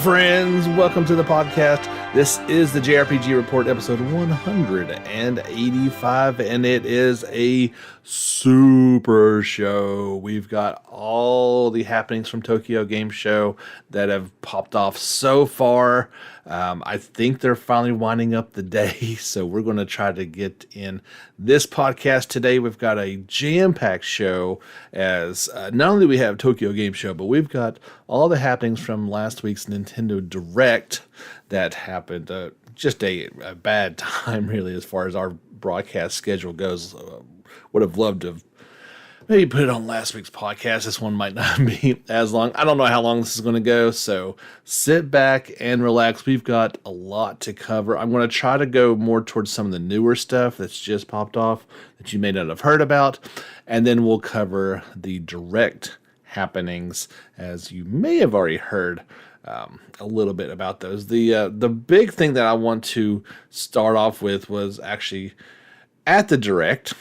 friends. Welcome to the podcast. This is the JRPG Report, episode 185, and it is a super show. We've got all the happenings from Tokyo Game Show that have popped off so far. I think they're finally winding up the day, so we're going to try to get in this podcast today. We've got a jam-packed show, as not only do we have Tokyo Game Show, but we've got all the happenings from last week's Nintendo Direct that happened. Just a bad time, really, as far as our broadcast schedule goes. Would have loved to have maybe put it on last week's podcast. This one might not be as long. I don't know how long this is going to go, so sit back and relax. We've got a lot to cover. I'm going to try to go more towards some of the newer stuff that's just popped off that you may not have heard about, and then we'll cover the direct happenings, as you may have already heard a little bit about those. The big thing that I want to start off with was actually at the direct,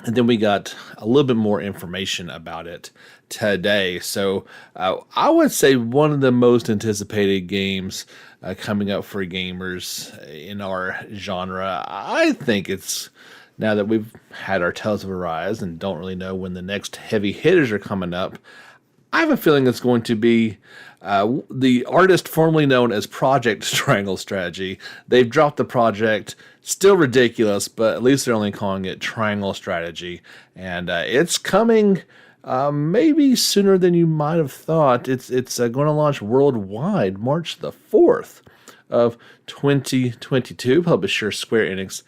and then we got a little bit more information about it today. So I would say one of the most anticipated games coming up for gamers in our genre. I think it's, now that we've had our Tales of Arise and don't really know when the next heavy hitters are coming up, I have a feeling it's going to be the artist formerly known as Project Triangle Strategy. They've dropped the project. Still ridiculous, but at least they're only calling it Triangle Strategy. And it's coming maybe sooner than you might have thought. It's going to launch worldwide March the 4th of 2022. Publisher Square Enix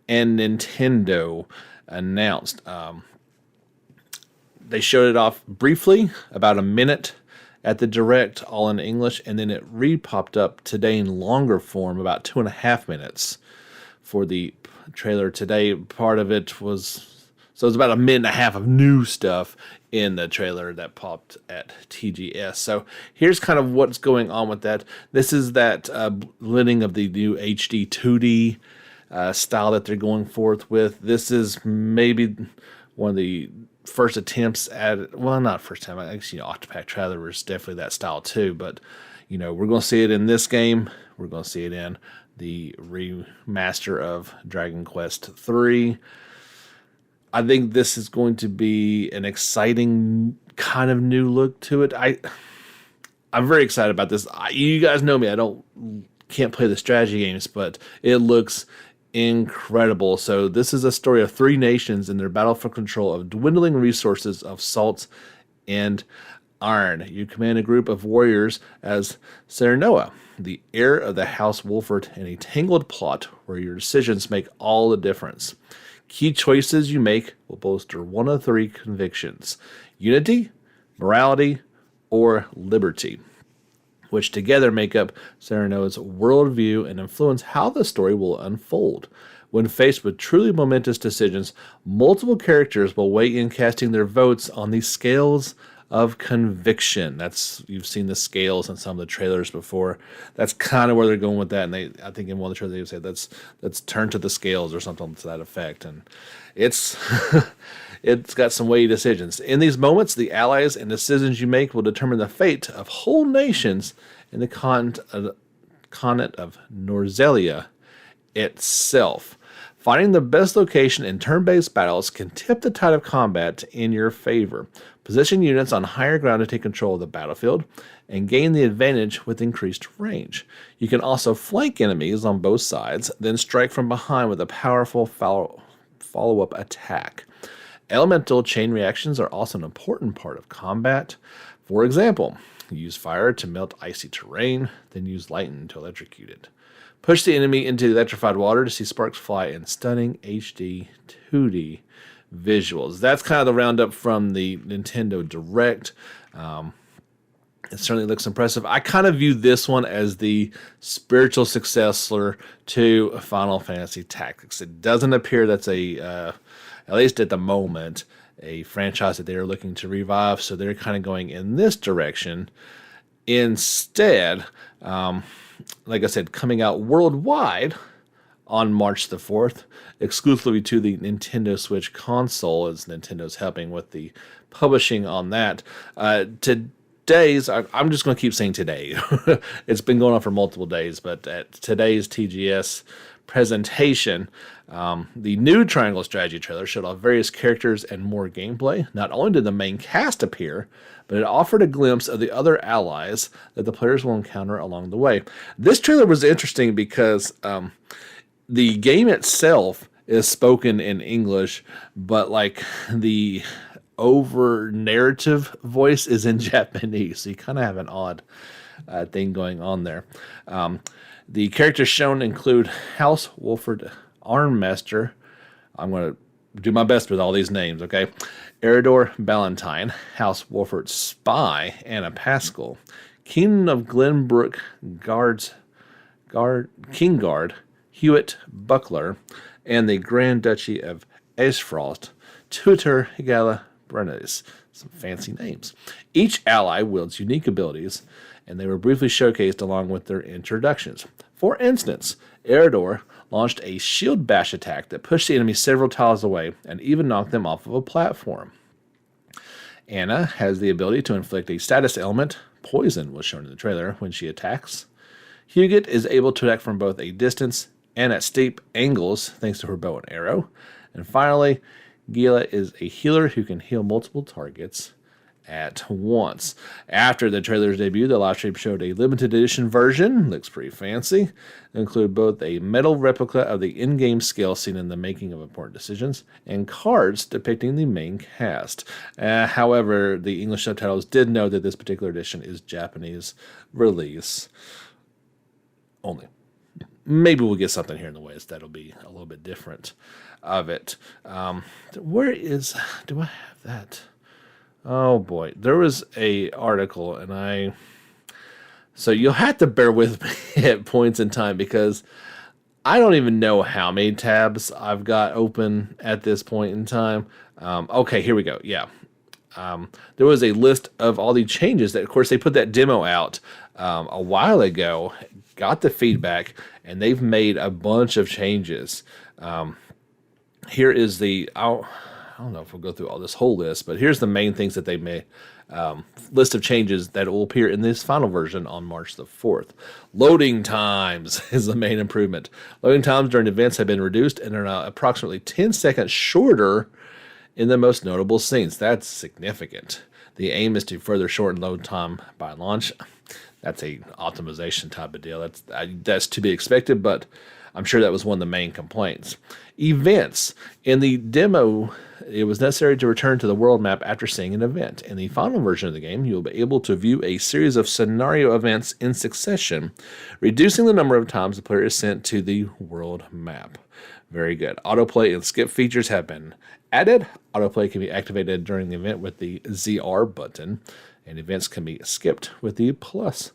and Nintendo announced. They showed it off briefly, about a minute at the Direct, all in English, and then it re-popped up today in longer form, about 2.5 minutes for the trailer today. Part of it was, so it was about a minute and a half of new stuff in the trailer that popped at TGS. So here's kind of what's going on with that. This is that blending of the new HD 2D style that they're going forth with. This is maybe one of the first attempts at, well, not first time, I guess, Octopath Traveler was definitely that style too, but, we're going to see it in this game. We're going to see it in the remaster of Dragon Quest III. I think this is going to be an exciting kind of new look to it. I'm very excited about this. You guys know me, can't play the strategy games, but it looks incredible. So this is a story of three nations in their battle for control of dwindling resources of salt and iron. You command a group of warriors as Serenoa, the heir of the House Wolford, in a tangled plot where your decisions make all the difference. Key choices you make will bolster one of three convictions: unity, morality, or liberty, which together make up Serenoa's worldview and influence how the story will unfold. When faced with truly momentous decisions, multiple characters will weigh in, casting their votes on the scales of conviction. You've seen the scales in some of the trailers before. That's kind of where they're going with that. And I think in one of the trailers they said, let's turn to the scales or something to that effect. And it's it's got some weighty decisions. In these moments, the allies and decisions you make will determine the fate of whole nations in the continent of Norzelia itself. Finding the best location in turn-based battles can tip the tide of combat in your favor. Position units on higher ground to take control of the battlefield and gain the advantage with increased range. You can also flank enemies on both sides, then strike from behind with a powerful follow-up attack. Elemental chain reactions are also an important part of combat. For example, use fire to melt icy terrain, then use lightning to electrocute it. Push the enemy into the electrified water to see sparks fly in stunning HD 2D visuals. That's kind of the roundup from the Nintendo Direct. It certainly looks impressive. I kind of view this one as the spiritual successor to Final Fantasy Tactics. It doesn't appear that's at least at the moment, a franchise that they're looking to revive, so they're kind of going in this direction. Instead, like I said, coming out worldwide on March the 4th, exclusively to the Nintendo Switch console, as Nintendo's helping with the publishing on that. Today I'm just going to keep saying today. It's been going on for multiple days, but at today's TGS presentation, the new Triangle strategy trailer showed off various characters and more gameplay. Not only did the main cast appear, but it offered a glimpse of the other allies that the players will encounter along the way. This trailer was interesting because the game itself is spoken in English, but like the over narrative voice is in Japanese, so you kind of have an odd thing going on there. The characters shown include House Wolford Armmaster. I'm going to do my best with all these names, okay? Eridor Ballantyne, House Wolford Spy, Anna Pascal, King of Glenbrook Kingguard, Hewitt Buckler, and the Grand Duchy of Aesfrost, Tutor Higala Brenes. Some fancy names. Each ally wields unique abilities, and they were briefly showcased along with their introductions. For instance, Eridor launched a shield bash attack that pushed the enemy several tiles away and even knocked them off of a platform. Anna has the ability to inflict a status ailment. Poison was shown in the trailer when she attacks. Huguet is able to attack from both a distance and at steep angles thanks to her bow and arrow. And finally, Gila is a healer who can heal multiple targets at once. After the trailer's debut, the live stream showed a limited edition version. Looks pretty fancy. It included both a metal replica of the in-game scale seen in the making of important decisions and cards depicting the main cast. However, the English subtitles did note that this particular edition is Japanese release only. Maybe we'll get something here in the West that'll be a little bit different of it. Do I have that? Oh boy, there was a article, so you'll have to bear with me at points in time because I don't even know how many tabs I've got open at this point in time. Okay, here we go. Yeah. There was a list of all the changes that, of course, they put that demo out a while ago, got the feedback, and they've made a bunch of changes. Here is I don't know if we'll go through all this whole list, but here's the main things that they made. List of changes that will appear in this final version on March the 4th. Loading times is the main improvement. Loading times during events have been reduced and are now approximately 10 seconds shorter in the most notable scenes. That's significant. The aim is to further shorten load time by launch. That's a optimization type of deal. That's to be expected, but I'm sure that was one of the main complaints. Events. In the demo, it was necessary to return to the world map after seeing an event. In the final version of the game, you'll be able to view a series of scenario events in succession, reducing the number of times the player is sent to the world map. Very good. Autoplay and skip features have been added. Autoplay can be activated during the event with the ZR button, and events can be skipped with the plus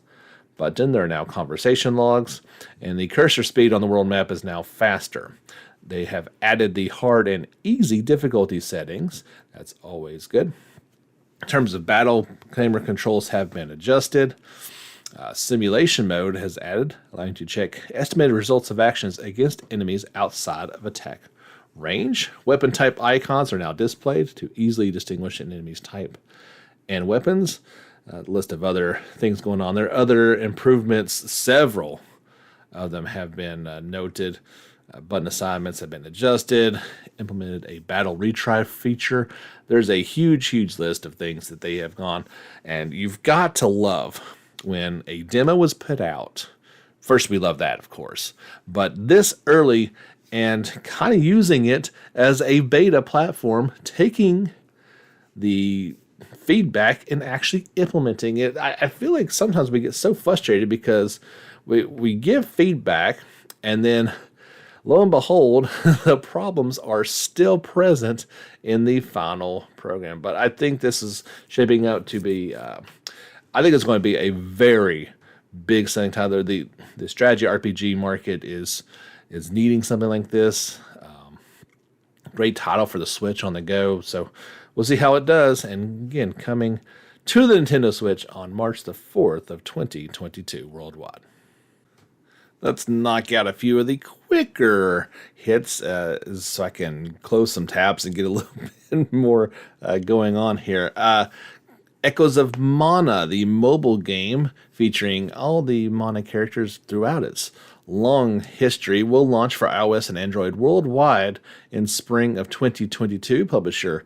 button. There are now conversation logs, and the cursor speed on the world map is now faster. They have added the hard and easy difficulty settings. That's always good. In terms of battle, camera controls have been adjusted. Simulation mode has added, allowing you to check estimated results of actions against enemies outside of attack range. Weapon type icons are now displayed to easily distinguish an enemy's type and weapons. List of other things going on there. Other improvements, several of them have been noted. Button assignments have been adjusted, implemented a battle retry feature. There's a huge list of things that they have gone, and you've got to love when a demo was put out. First, we love that, of course, but this early and kind of using it as a beta platform, taking the feedback and actually implementing it. I feel like sometimes we get so frustrated because we give feedback and then lo and behold, the problems are still present in the final program. But I think this is shaping out to be, I think it's going to be a very big thing, Tyler. The strategy RPG market is needing something like this. Great title for the Switch on the go. So we'll see how it does. And again, coming to the Nintendo Switch on March the 4th of 2022 worldwide. Let's knock out a few of the quicker hits so I can close some tabs and get a little bit more going on here. Echoes of Mana, the mobile game featuring all the Mana characters throughout its long history, will launch for iOS and Android worldwide in spring of 2022. Publisher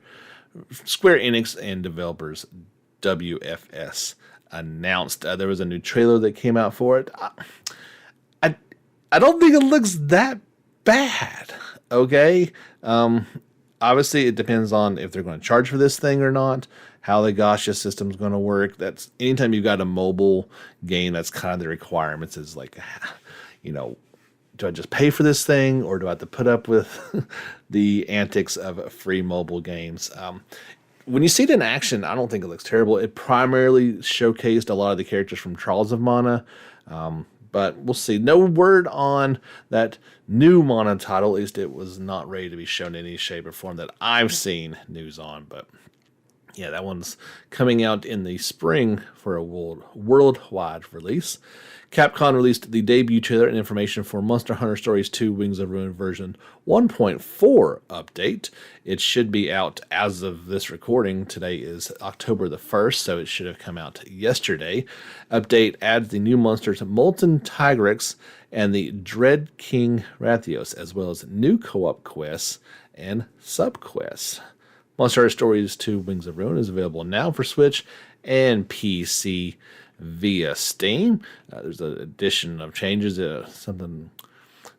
Square Enix and developers WFS announced. There was a new trailer that came out for it. I don't think it looks that bad. Okay. Obviously, it depends on if they're going to charge for this thing or not, how the gacha system's going to work. That's anytime you've got a mobile game, that's kind of the requirements is like, do I just pay for this thing or do I have to put up with the antics of free mobile games? When you see it in action, I don't think it looks terrible. It primarily showcased a lot of the characters from Trials of Mana. But we'll see. No word on that new Mana title. At least it was not ready to be shown in any shape or form that I've seen news on. But yeah, that one's coming out in the spring for a worldwide release. Capcom released the debut trailer and information for Monster Hunter Stories 2 Wings of Ruin version 1.4 update. It should be out as of this recording. Today is October the 1st, so it should have come out yesterday. Update adds the new monsters Molten Tigrex and the Dread King Rathios, as well as new co-op quests and sub-quests. Monster Hunter Stories 2 Wings of Ruin is available now for Switch and PC via Steam. There's an addition of changes. Let's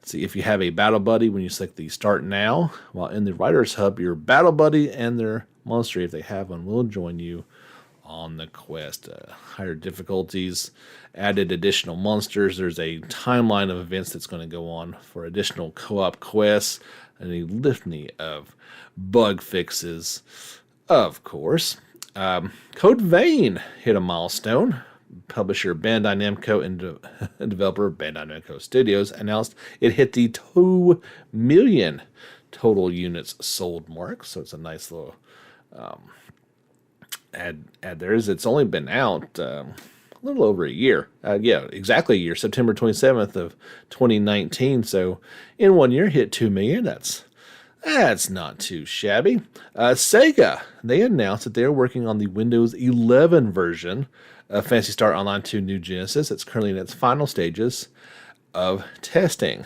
see, if you have a battle buddy, when you select the Start Now, while in the Writers Hub, your battle buddy and their monster, if they have one, will join you on the quest. Higher difficulties, added additional monsters. There's a timeline of events that's going to go on for additional co-op quests and a litany of bug fixes, of course. Code Vein hit a milestone. Publisher Bandai Namco and developer Bandai Namco Studios announced it hit the 2 million total units sold mark. So it's a nice little ad there. It's only been out a little over a year. Exactly a year, September 27th of 2019. So in 1 year, hit 2 million. That's not too shabby. Sega, they announced that they're working on the Windows 11 version of Phantasy Star Online 2 New Genesis. It's currently in its final stages of testing.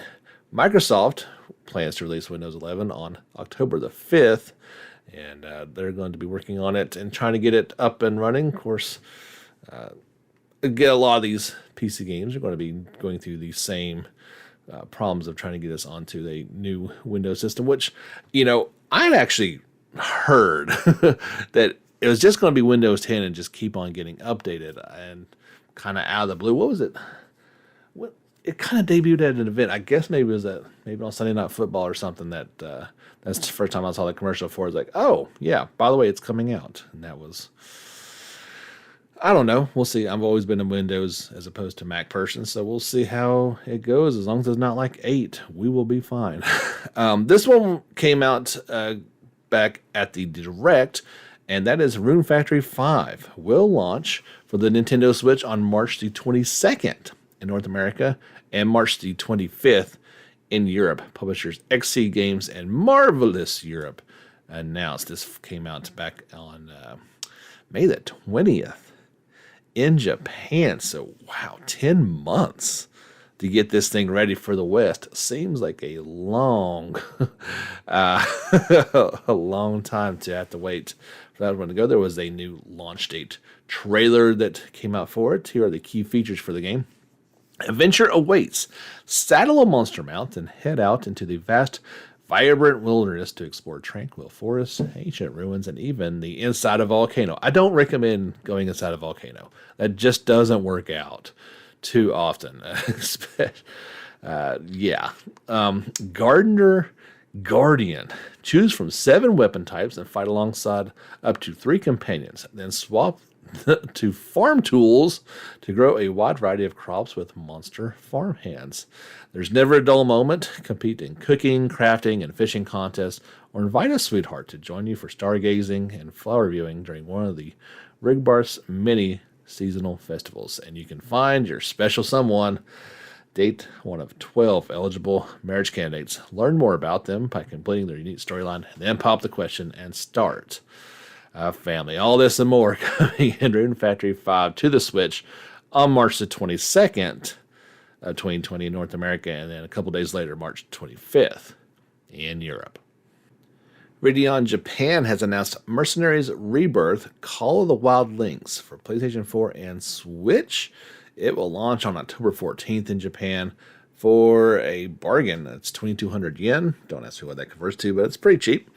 Microsoft plans to release Windows 11 on October the 5th, and they're going to be working on it and trying to get it up and running. Of course, get a lot of these PC games are going to be going through the same problems of trying to get us onto the new Windows system, which, I've actually heard that it was just going to be Windows 10 and just keep on getting updated, and kind of out of the blue. What was it? It kind of debuted at an event. I guess maybe it was maybe on Sunday Night Football or something. That's the first time I saw the commercial for it. It's like, oh yeah, by the way, it's coming out. And that was, I don't know. We'll see. I've always been a Windows as opposed to Mac person, so we'll see how it goes. As long as it's not like 8, we will be fine. This one came out back at the Direct, and that is Rune Factory 5 will launch for the Nintendo Switch on March the 22nd in North America and March the 25th in Europe. Publishers XC Games and Marvelous Europe announced. This came out back on May the 20th in Japan. So, wow, 10 months to get this thing ready for the West. Seems like a long, a long time to have to wait for that one to go. There was a new launch date trailer that came out for it. Here are the key features for the game. Adventure awaits. Saddle a monster mount and head out into the vast, vibrant wilderness to explore tranquil forests, ancient ruins, and even the inside of a volcano. I don't recommend going inside a volcano. That just doesn't work out too often. Gardener Guardian. Choose from 7 weapon types and fight alongside up to 3 companions. Then swap to farm tools to grow a wide variety of crops with monster farm hands. There's never a dull moment. Compete in cooking, crafting, and fishing contests, or invite a sweetheart to join you for stargazing and flower viewing during one of the Rigbarth's many seasonal festivals. And you can find your special someone. Date one of 12 eligible marriage candidates. Learn more about them by completing their unique storyline, and then pop the question and start. family. All this and more coming in Rune Factory 5 to the Switch on March the 22nd of 2020 in North America, and then a couple days later, March 25th in Europe. Radeon Japan has announced Mercenaries Rebirth Call of the Wild Lynx for PlayStation 4 and Switch. It will launch on October 14th in Japan for a bargain. That's 2,200 yen. Don't ask me what that converts to, but it's pretty cheap.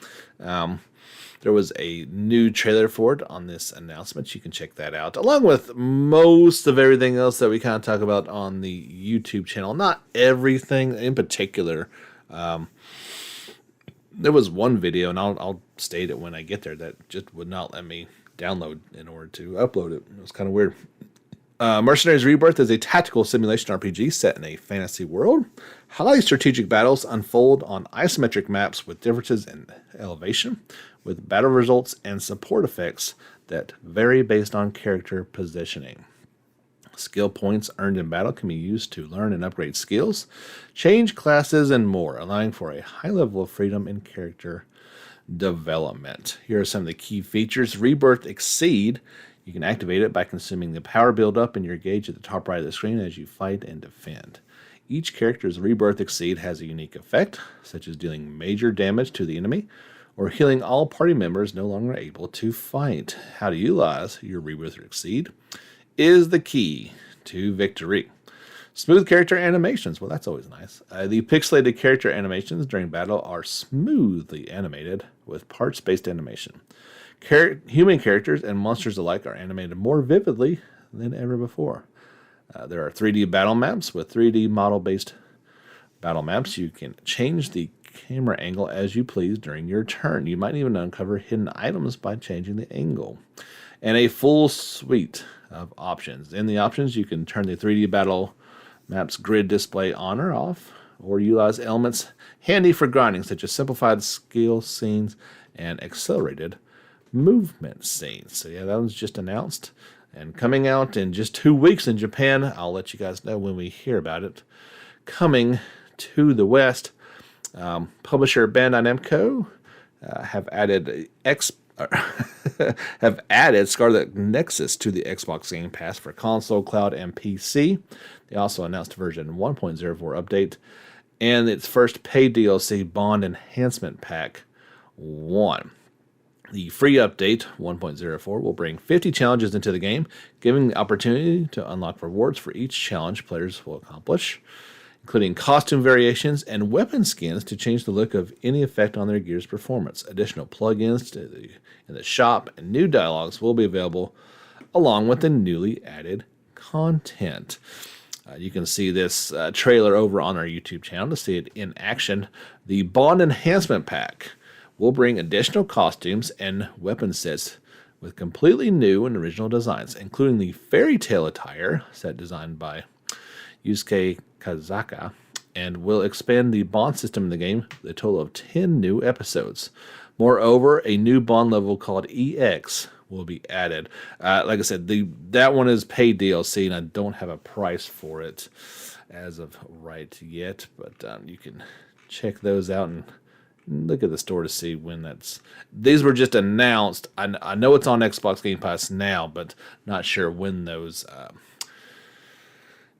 There was a new trailer for it on this announcement. You can check that out, along with most of everything else that we kind of talk about on the YouTube channel. Not everything in particular. There was one video, and I'll state it when I get there, that just would not let me download in order to upload it. It was kind of weird. Mercenaries Rebirth is a tactical simulation RPG set in a fantasy world. Highly strategic battles unfold on isometric maps with differences in elevation, with battle results and support effects that vary based on character positioning. Skill points earned in battle can be used to learn and upgrade skills, change classes, and more, allowing for a high level of freedom in character development. Here are some of the key features. Rebirth Exceed. You can activate it by consuming the power buildup in your gauge at the top right of the screen as you fight and defend. Each character's Rebirth Exceed has a unique effect, such as dealing major damage to the enemy or healing all party members no longer able to fight. How to utilize your Rebirth Exceed is the key to victory. Smooth character animations. Well, that's always nice. The pixelated character animations during battle are smoothly animated with parts-based animation. Human characters and monsters alike are animated more vividly than ever before. There are 3D battle maps with 3D model-based battle maps. You can change the camera angle as you please during your turn. You might even uncover hidden items by changing the angle. And a full suite of options. In the options, you can turn the 3D battle map's grid display on or off, or utilize elements handy for grinding, such as simplified skill scenes and accelerated movement scenes. So yeah, that was just announced and coming out in just 2 weeks in Japan. I'll let you guys know when we hear about it. Coming to the West, publisher Bandai Namco have added Scarlet Nexus to the Xbox Game Pass for console, cloud, and PC. They also announced version 1.04 update and its first paid DLC, Bond Enhancement Pack 1. The free update 1.04 will bring 50 challenges into the game, giving the opportunity to unlock rewards for each challenge players will accomplish, including costume variations and weapon skins to change the look of any effect on their gear's performance. Additional plugins in the shop and new dialogues will be available, along with the newly added content. You can see this trailer over on our YouTube channel to see it in action. The Bond Enhancement Pack will bring additional costumes and weapon sets with completely new and original designs, including the fairy tale attire set designed by Yusuke Kazaka, and will expand the Bond system in the game with a total of 10 new episodes. Moreover, a new Bond level called EX will be added. Like I said, that one is paid DLC, and I don't have a price for it as of right yet, but you can check those out and look at the store to see when that's. These were just announced. I know it's on Xbox Game Pass now, but not sure when those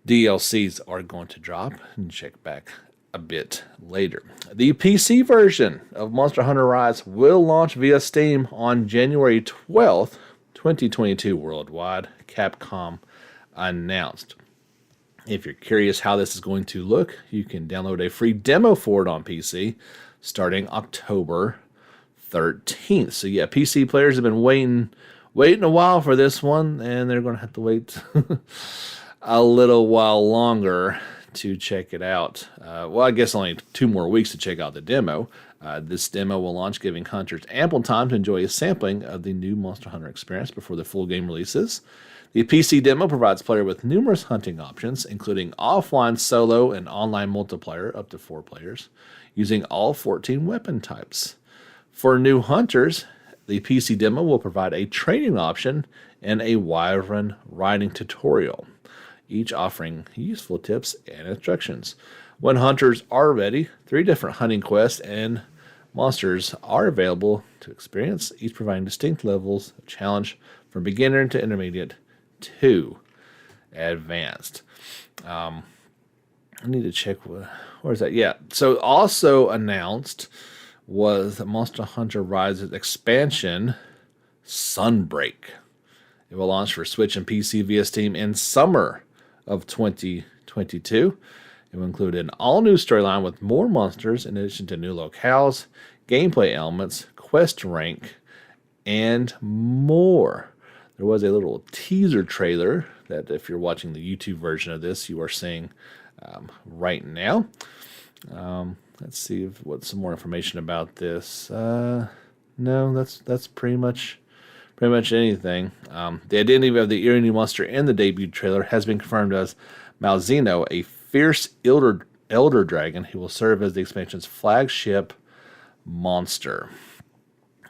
DLCs are going to drop. And check back a bit later. The PC version of Monster Hunter Rise will launch via Steam on January 12th, 2022 worldwide, Capcom announced. If you're curious how this is going to look, you can download a free demo for it on PC starting October 13th. So yeah, PC players have been waiting a while for this one, and they're going to have to wait a little while longer to check it out. Well, I guess only 2 more weeks to check out the demo. This demo will launch, giving hunters ample time to enjoy a sampling of the new Monster Hunter experience before the full game releases. The PC demo provides player with numerous hunting options, including offline solo and online multiplayer up to 4 players, using all 14 weapon types. For new hunters, the PC demo will provide a training option and a wyvern riding tutorial, each offering useful tips and instructions. When hunters are ready, 3 different hunting quests and monsters are available to experience, each providing distinct levels of challenge from beginner to intermediate to advanced. I need to check where's that? Yeah. So also announced was Monster Hunter Rises expansion, Sunbreak. It will launch for Switch and PC via Steam in summer of 2022. It will include an all-new storyline with more monsters in addition to new locales, gameplay elements, quest rank, and more. There was a little teaser trailer that if you're watching the YouTube version of this, you are seeing right now. Let's see what's some more information about this. No, that's pretty much anything. The identity of the eerie new monster in the debut trailer has been confirmed as Malzeno, a fierce elder dragon who will serve as the expansion's flagship monster.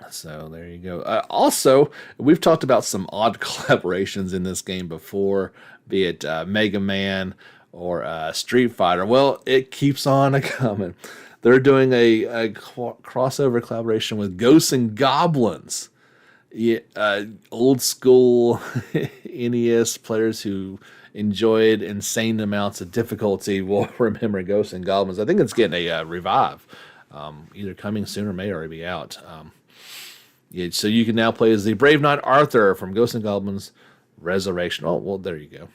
So there you go. Also, we've talked about some odd collaborations in this game before, be it Mega Man or Street Fighter. Well, it keeps on coming. They're doing a crossover collaboration with Ghosts and Goblins. Yeah, old school NES players who enjoyed insane amounts of difficulty will remember Ghosts and Goblins. I think it's getting a revive, either coming soon or may already be out. Yeah, so you can now play as the Brave Knight Arthur from Ghosts and Goblins Resurrection. Oh, well, there you go.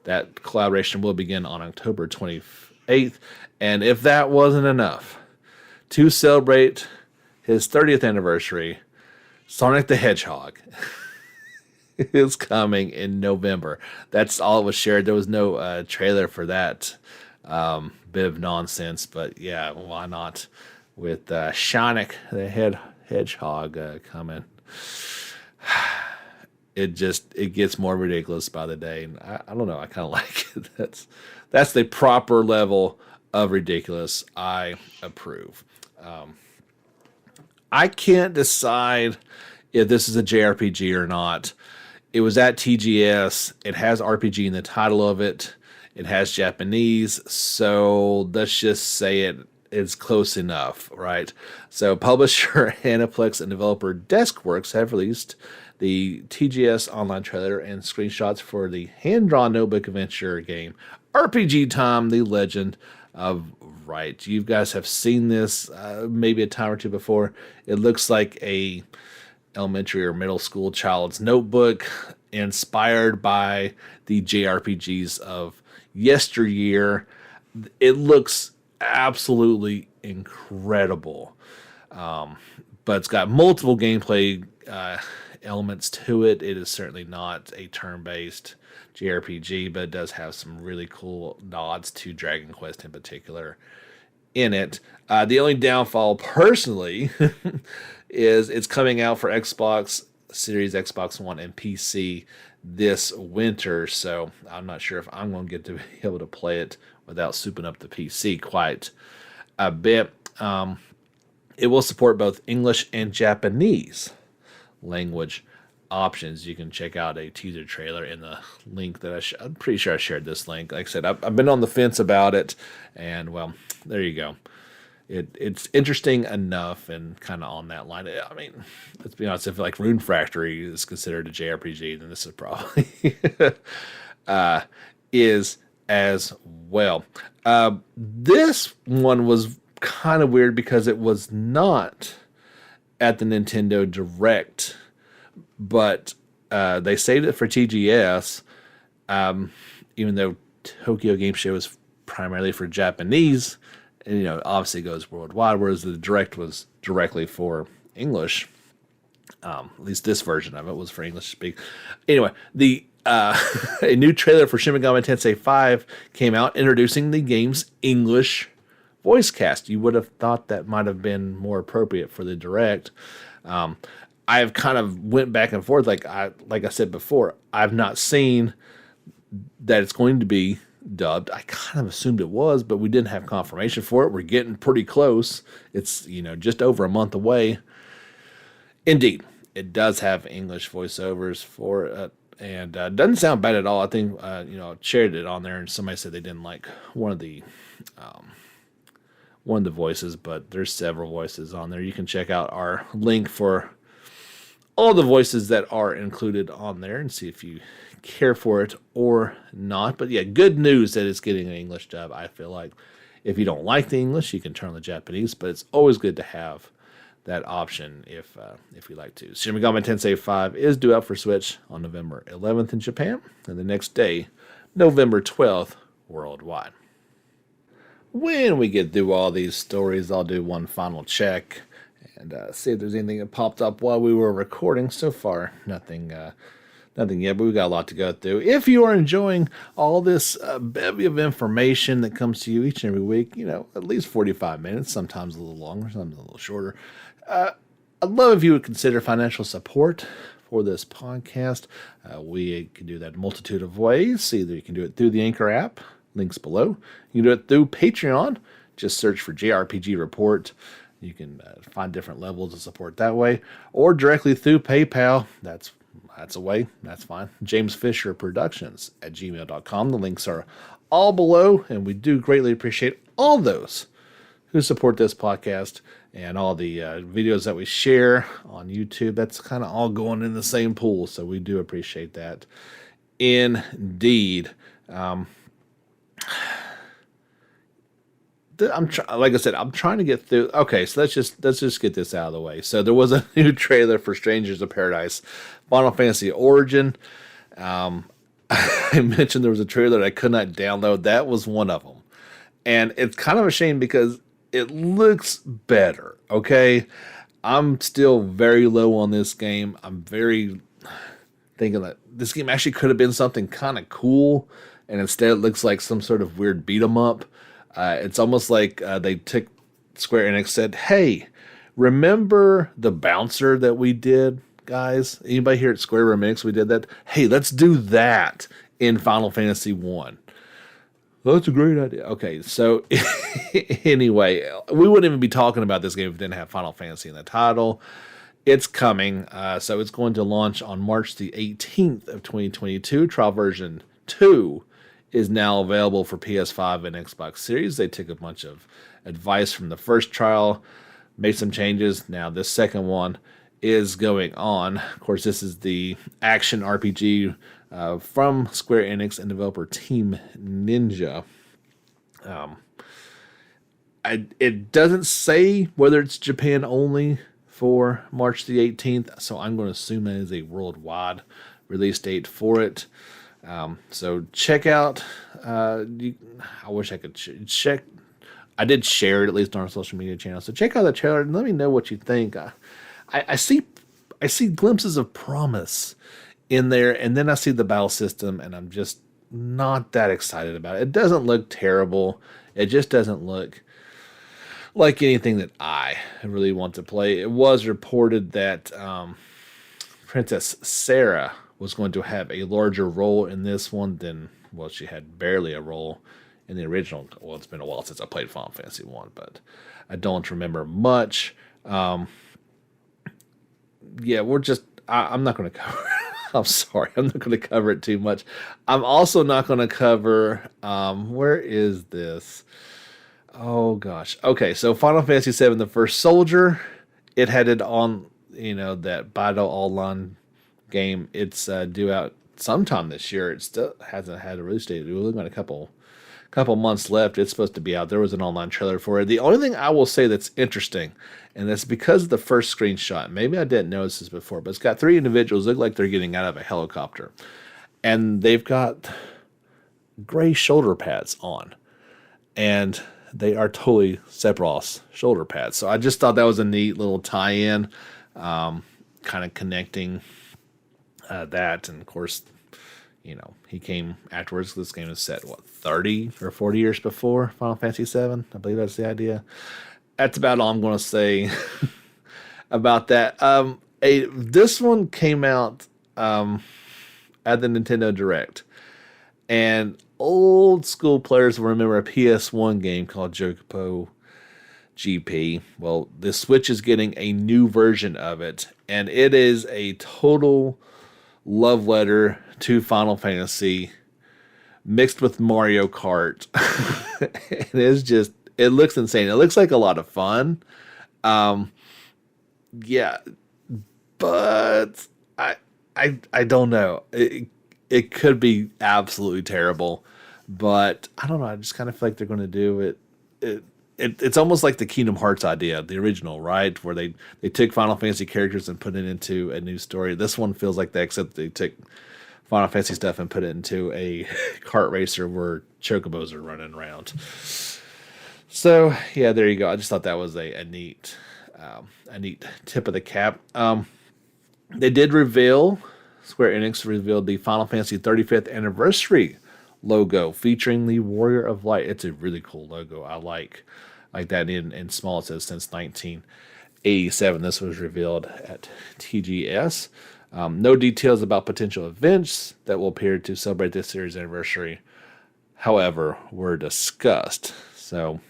That collaboration will begin on October 28th. And if that wasn't enough, to celebrate his 30th anniversary, Sonic the Hedgehog is coming in November. That's all it was shared. There was no trailer for that bit of nonsense. But yeah, why not? With Sonic the Hedgehog coming. It gets more ridiculous by the day. And I don't know. I kind of like it. That's the proper level of ridiculous. I approve. I can't decide if this is a JRPG or not. It was at TGS. It has RPG in the title of it. It has Japanese. So let's just say it's close enough, right? So publisher Aniplex and developer Deskworks have released the TGS online trailer and screenshots for the hand-drawn notebook adventure game RPG Time: The Legend of Wright. You guys have seen this maybe a time or two before. It looks like a elementary or middle school child's notebook inspired by the JRPGs of yesteryear. It looks absolutely incredible. But it's got multiple gameplay elements to it. It is certainly not a turn-based JRPG, but it does have some really cool nods to Dragon Quest in particular in it. The only downfall, personally, is it's coming out for Xbox Series, Xbox One, and PC this winter, so I'm not sure if I'm going to get to be able to play it without souping up the PC quite a bit. It will support both English and Japanese language options. You can check out a teaser trailer in the link that I'm pretty sure I shared this link. Like I said, I've been on the fence about it, and well, there you go. It's interesting enough and kind of on that line. I mean, let's be honest, if like Rune Factory is considered a JRPG, then this is probably is as well. This one was kind of weird because it was not at the Nintendo Direct, but they saved it for TGS, even though Tokyo Game Show is primarily for Japanese. And, obviously goes worldwide, whereas the Direct was directly for English. At least this version of it was for English to speak. Anyway, a new trailer for Shin Megami Tensei 5 came out, introducing the game's English voice cast. You would have thought that might have been more appropriate for the Direct. I've kind of went back and forth. Like I said before, I've not seen that it's going to be dubbed. I kind of assumed it was, but we didn't have confirmation for it. We're getting pretty close. It's, just over a month away. Indeed, it does have English voiceovers for it, and doesn't sound bad at all. I think, shared it on there, and somebody said they didn't like one of the one of the voices, but there's several voices on there. You can check out our link for all the voices that are included on there and see if you care for it or not. But yeah, good news that it's getting an English dub. I feel like if you don't like the English, you can turn on the Japanese, but it's always good to have that option if you like to. Shin Megami Tensei 5 is due out for Switch on November 11th in Japan, and the next day, November 12th, worldwide. When we get through all these stories, I'll do one final check and see if there's anything that popped up while we were recording. So far, nothing yet, but we've got a lot to go through. If you are enjoying all this bevy of information that comes to you each and every week, at least 45 minutes, sometimes a little longer, sometimes a little shorter, I'd love if you would consider financial support for this podcast. We can do that a multitude of ways. Either you can do it through the Anchor app, links below. You can do it through Patreon. Just search for JRPG Report. You can find different levels of support that way, or directly through PayPal. That's a way. That's fine. James Fisher Productions at gmail.com. The links are all below, and we do greatly appreciate all those who support this podcast and all the videos that we share on YouTube. That's kind of all going in the same pool, so we do appreciate that indeed. Like I said, I'm trying to get through. Okay, so let's just get this out of the way. So there was a new trailer for Strangers of Paradise, Final Fantasy Origin. I mentioned there was a trailer that I could not download. That was one of them, and it's kind of a shame because it looks better. Okay, I'm still very low on this game. I'm very thinking that this game actually could have been something kind of cool, and instead it looks like some sort of weird beat 'em up. It's almost like they took Square Enix, said, "Hey, remember the bouncer that we did, guys? Anybody here at Square Enix, we did that? Hey, let's do that in Final Fantasy 1." That's a great idea. Okay, so anyway, we wouldn't even be talking about this game if it didn't have Final Fantasy in the title. It's coming, so it's going to launch on March the 18th of 2022. Trial version 2 is now available for PS5 and Xbox Series. They took a bunch of advice from the first trial, made some changes. Now this second one is going on. Of course, this is the action RPG from Square Enix and developer Team Ninja. It doesn't say whether it's Japan only for March the 18th, so I'm going to assume that is a worldwide release date for it. So check out, I wish I could check. I did share it at least on our social media channel. So check out the trailer and let me know what you think. I see glimpses of promise in there, and then I see the battle system, and I'm just not that excited about it. It doesn't look terrible. It just doesn't look like anything that I really want to play. It was reported that Princess Sarah was going to have a larger role in this one than, well, she had barely a role in the original. Well, it's been a while since I played Final Fantasy 1, but I don't remember much. Yeah, I'm not going to cover it. I'm sorry, I'm not going to cover it too much. I'm also not going to cover, where is this? Oh, gosh. Okay, so Final Fantasy 7, The First Soldier, it had it on, that Battle Online game. It's due out sometime this year. It still hasn't had a release date. We're looking at a couple months left. It's supposed to be out. There was an online trailer for it. The only thing I will say that's interesting, and that's because of the first screenshot, maybe I didn't notice this before, but it's got 3 individuals look like they're getting out of a helicopter, and they've got gray shoulder pads on, and they are totally Sephiroth's shoulder pads. So I just thought that was a neat little tie-in, kind of connecting that, and of course, he came afterwards. This game is set 30 or 40 years before Final Fantasy 7. I believe that's the idea. That's about all I'm going to say about that. This one came out at the Nintendo Direct, and old school players will remember a PS1 game called Chocobo GP. Well, the Switch is getting a new version of it, and it is a total love letter to Final Fantasy mixed with Mario Kart. It looks insane. It looks like a lot of fun. Yeah, but I don't know. It could be absolutely terrible, but I don't know. I just kind of feel like they're going to do it's almost like the Kingdom Hearts idea, the original, right? Where they took Final Fantasy characters and put it into a new story. This one feels like that, except they took Final Fantasy stuff and put it into a kart racer where chocobos are running around. So yeah, there you go. I just thought that was a neat tip of the cap. They did reveal, Square Enix revealed the Final Fantasy 35th anniversary logo featuring the Warrior of Light. It's a really cool logo. I like that in small. It says since 1987. This was revealed at TGS. No details about potential events that will appear to celebrate this series anniversary, however, were discussed. So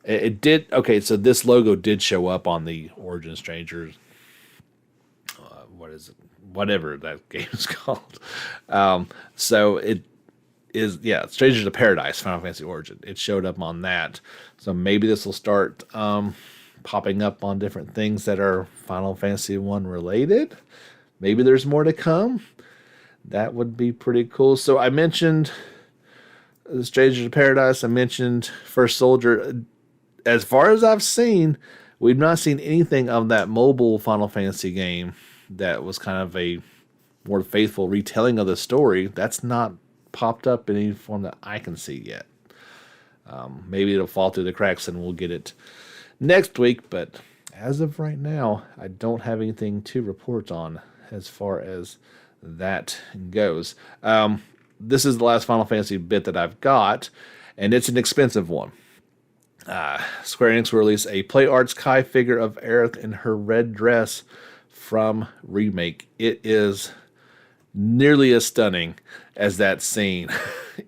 it did. Okay, so this logo did show up on the Origin Strangers. What is it? Whatever that game is called. So it is, yeah, Strangers of Paradise, Final Fantasy Origin. It showed up on that. So maybe this will start popping up on different things that are Final Fantasy 1 related. Maybe there's more to come. That would be pretty cool. So I mentioned Strangers of Paradise. I mentioned First Soldier. As far as I've seen, we've not seen anything of that mobile Final Fantasy game that was kind of a more faithful retelling of the story. That's not popped up in any form that I can see yet. Maybe it'll fall through the cracks and we'll get it next week, but as of right now, I don't have anything to report on as far as that goes. This is the last Final Fantasy bit that I've got, and it's an expensive one. Square Enix will release a Play Arts Kai figure of Aerith in her red dress from Remake. It is nearly as stunning as that scene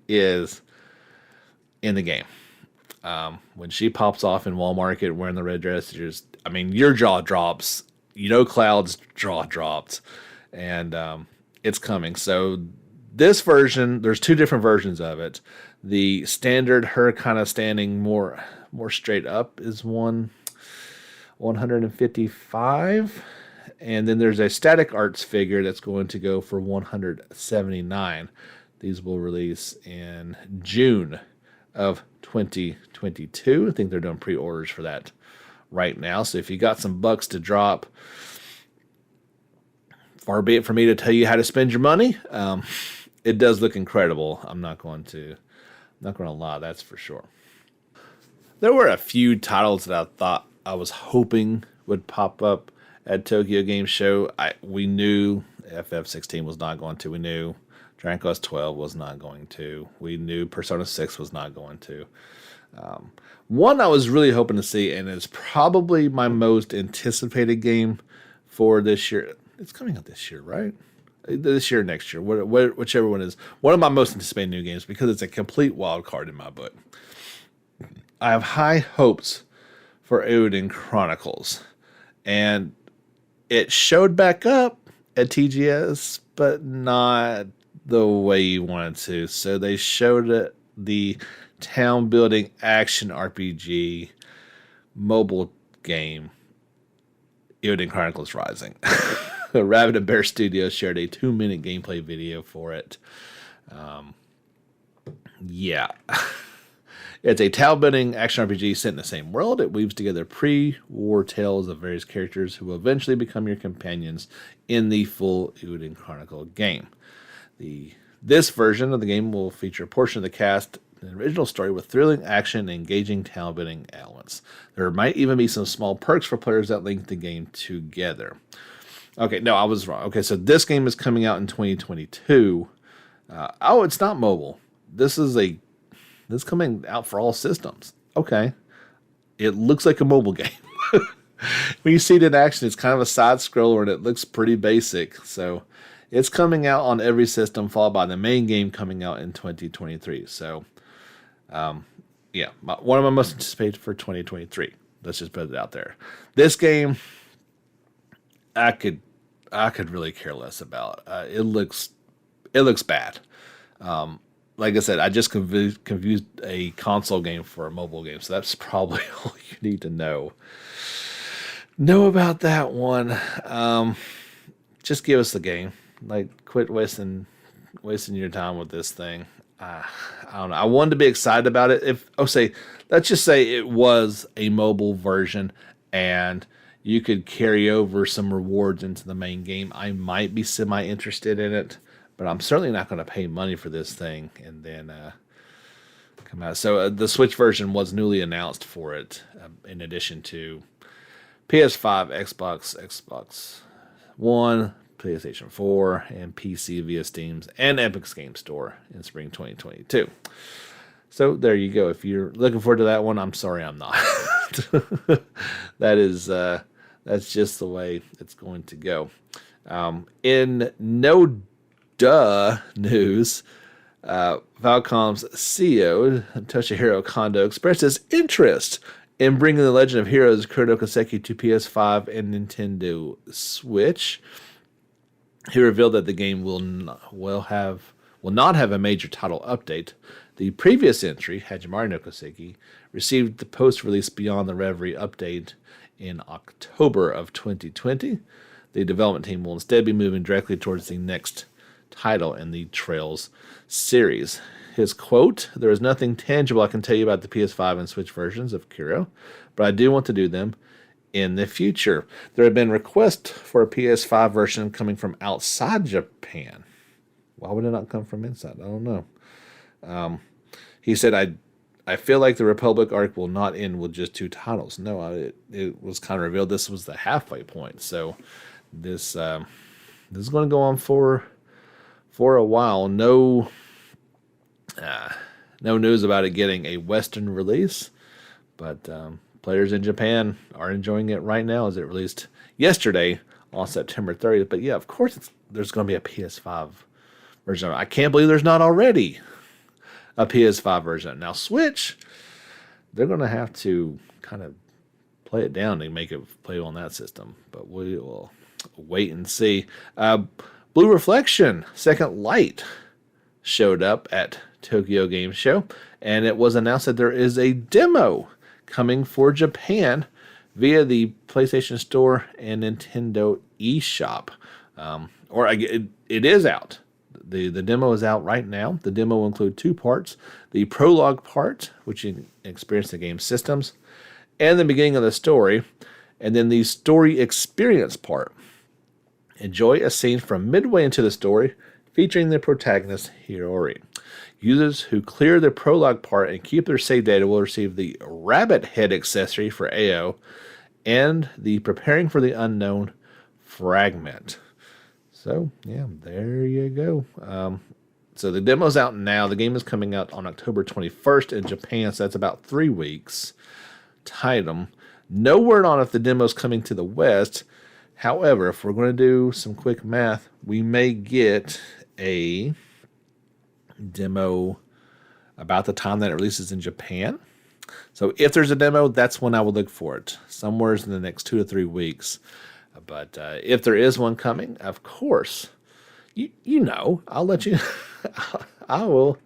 is in the game. When she pops off in Wall Market wearing the red dress, your jaw drops. Cloud's jaw dropped, and it's coming. So this version, there's two different versions of it. The standard, her kind of standing more straight up, is 155. And then there's a static arts figure that's going to go for 179. These will release in June of 2022. I think they're doing pre-orders for that right now. So if you got some bucks to drop, far be it for me to tell you how to spend your money. It does look incredible. I'm not going to lie, that's for sure. There were a few titles that I thought I was hoping would pop up at Tokyo Game Show. We knew FF16 was not going to. We knew Dragon Quest 12 was not going to. We knew Persona 6 was not going to. One I was really hoping to see, and it's probably my most anticipated game for this year. It's coming out this year, right? This year, next year, whichever one is. One of my most anticipated new games because it's a complete wild card in my book. I have high hopes for Eiyuden Chronicles, and it showed back up at TGS, but not the way you wanted to. So they showed it, the town building action RPG mobile game, Eiyuden Chronicles Rising. Rabbit and Bear Studios shared a 2-minute gameplay video for it. Yeah. It's a town-building action RPG set in the same world. It weaves together pre-war tales of various characters who will eventually become your companions in the full Eiyuden Chronicle game. This version of the game will feature a portion of the cast in the original story with thrilling action and engaging town-building elements. There might even be some small perks for players that link the game together. Okay, no, I was wrong. Okay, so this game is coming out in 2022. It's not mobile. This is coming out for all systems. Okay. It looks like a mobile game. When you see it in action, it's kind of a side scroller and it looks pretty basic. So it's coming out on every system, followed by the main game coming out in 2023. So, one of my most anticipated for 2023. Let's just put it out there. This game, I could really care less about. It looks bad. like I said, I just confused a console game for a mobile game, so that's probably all you need to know about that one. Just give us the game. Like, quit wasting your time with this thing. I don't know. I wanted to be excited about it. Let's just say it was a mobile version and you could carry over some rewards into the main game, I might be semi-interested in it, but I'm certainly not going to pay money for this thing and then come out. So the Switch version was newly announced for it, in addition to PS5, Xbox One, PlayStation 4, and PC via Steam's and Epic's Game Store in spring 2022. So there you go. If you're looking forward to that one, I'm sorry I'm not. That's just the way it's going to go. In no duh news, Falcom's CEO Toshihiro Kondo expressed his interest in bringing the Legend of Heroes Kurono Koseki to PS5 and Nintendo Switch. He revealed that the game will not have a major title update. The previous entry, Hajimari no Koseki, received the post-release Beyond the Reverie update in October of 2020. The development team will instead be moving directly towards the next title in the Trails series. His quote, "There is nothing tangible I can tell you about the PS5 and Switch versions of Kuro, but I do want to do them in the future. There have been requests for a PS5 version coming from outside Japan." Why would it not come from inside? I don't know. He said, I feel like the Republic arc will not end with just 2 titles. No, it was kind of revealed this was the halfway point. So this is going to go on for a while. No news about it getting a Western release, but players in Japan are enjoying it right now as it released yesterday on September 30th. But yeah, of course there's going to be a PS5 version. I can't believe there's not already a PS5 version. Now Switch, they're going to have to kind of play it down to make it play on that system. But we will wait and see. Blue Reflection Second Light showed up at Tokyo Game Show, and it was announced that there is a demo coming for Japan via the PlayStation Store and Nintendo eShop. It is out. The demo is out right now. The demo will include 2 parts. The prologue part, which you experience the game's systems, and the beginning of the story, and then the story experience part. Enjoy a scene from midway into the story featuring the protagonist Hiyori. Users who clear the prologue part and keep their save data will receive the rabbit head accessory for AO and the preparing for the unknown fragment. So, yeah, there you go. So the demo's out now. The game is coming out on October 21st in Japan, so that's about 3 weeks. Tidum. No word on if the demo's coming to the West. However, if we're going to do some quick math, we may get a demo about the time that it releases in Japan. So if there's a demo, that's when I would look for it. Somewhere in the next 2 to 3 weeks. But if there is one coming, of course, I'll let you. I will